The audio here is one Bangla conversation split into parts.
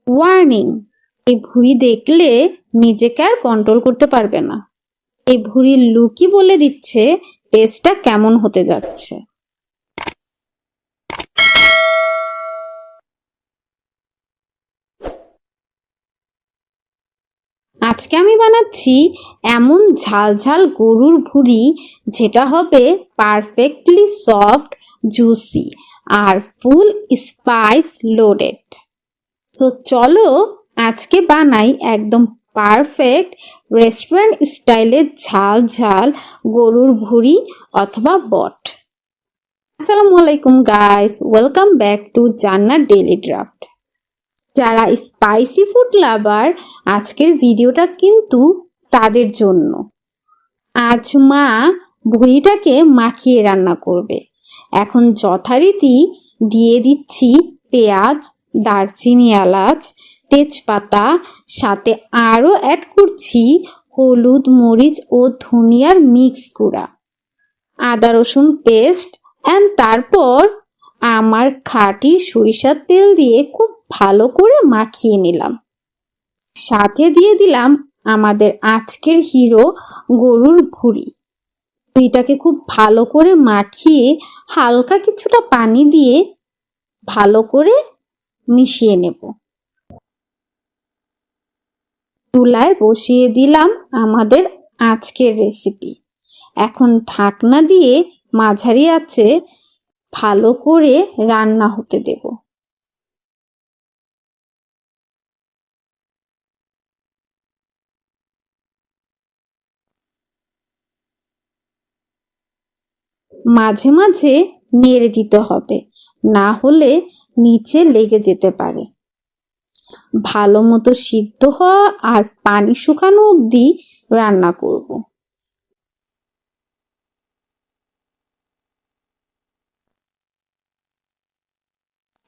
ওয়ার্নিং, এই ভুঁড়ি দেখলে নিজেকে আর কন্ট্রোল করতে পারবে না। এই ভুঁড়ির লুকই বলে দিচ্ছে টেস্টটা কেমন হতে যাচ্ছে। আজকে আমি বানাচ্ছি এমন ঝাল ঝাল গরুর ভুঁড়ি যেটা হবে পারফেক্টলি সফট, জুসি আর ফুল স্পাইস লোডেড। তো চলো আজকে বানাই একদম পারফেক্ট রেস্টুরেন্ট স্টাইলের ঝাল ঝাল গরুর ভুঁড়ি অথবা বট। আসসালামু আলাইকুম গাইস, ওয়েলকাম ব্যাক টু জান্নাত ডেইলি ড্রাফট। যারা স্পাইসি ফুড লাভার, আজকের ভিডিওটা কিন্তু তাদের জন্য। আজ মা ভুঁড়িটাকে মাখিয়ে রান্না করবে। এখন যথারীতি দিয়ে দিচ্ছি পেঁয়াজ, দারচিনি, এলাচ, তেজপাতা, সাথে আরও অ্যাড করছি হলুদ, মরিচ ও ধনিয়ার মিক্স গুঁড়া, আদা রসুন পেস্ট, অ্যান্ড তারপর আমার খাঁটি সরিষার তেল দিয়ে খুব ভালো করে মাখিয়ে নিলাম। সাথে দিয়ে দিলাম আমাদের আজকের হিরো গরুর ভুঁড়ি। ভুঁড়িটাকে খুব ভালো করে মাখিয়ে হালকা কিছুটা পানি দিয়ে ভালো করে মিশিয়ে নেব। চুলায় বসিয়ে দিলাম আমাদের আজকের রেসিপি। এখন ঢাকনা দিয়ে মাঝারি আঁচে ভালো করে রান্না হতে দেব। মাঝে মাঝে নেড়ে দিতে হবে, না হলে নিচে লেগে যেতে পারে। ভালো মতো সিদ্ধ হওয়া আর পানি শুকানো অবধি রান্না করব।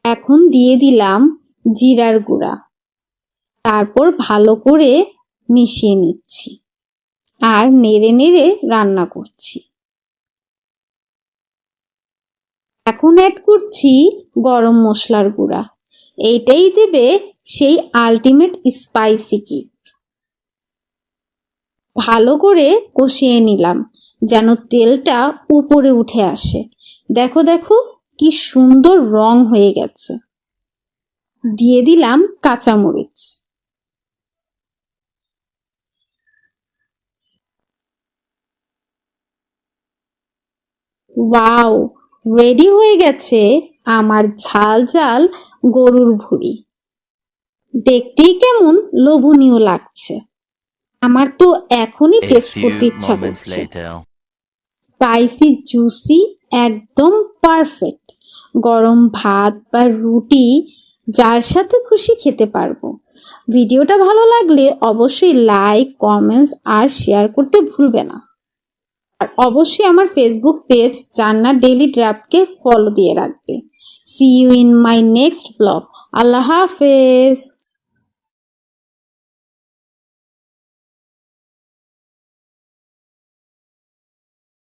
এখন দিয়ে দিলাম জিরার গুঁড়া, তারপর ভালো করে মিশিয়ে নিচ্ছি আর নেড়ে নেড়ে রান্না করছি। এখন অ্যাড করছি গরম মশলার গুঁড়া। এইটাই দেবে সেই আলটিমেট স্পাইসি কিক। ভালো করে কষিয়ে নিলাম যেন তেলটা উপরে উঠে আসে। দেখো দেখো কি সুন্দর রং হয়ে গেছে। দিয়ে দিলাম কাঁচামরিচ। ওয়াও, রেডি হয়ে গেছে আমার ঝাল ঝাল গরুর ভুঁড়ি। দেখতেই কেমন লোভনীয় লাগছে। আমার তো এখনই টেস্ট করতে ইচ্ছা করছে। স্পাইসি, জুসি, একদম পারফেক্ট। গরম ভাত বা রুটি যার সাথে খুশি খেতে পারবো। ভিডিওটা ভালো লাগলে অবশ্যই লাইক, কমেন্টস আর শেয়ার করতে ভুলবে না। আর অবশ্যই আমার ফেসবুক পেজ জান্নাত ডেইলি ড্রাফটকে ফলো দিয়ে রাখবে। See you in my next blog. আল্লাহ হাফেজ।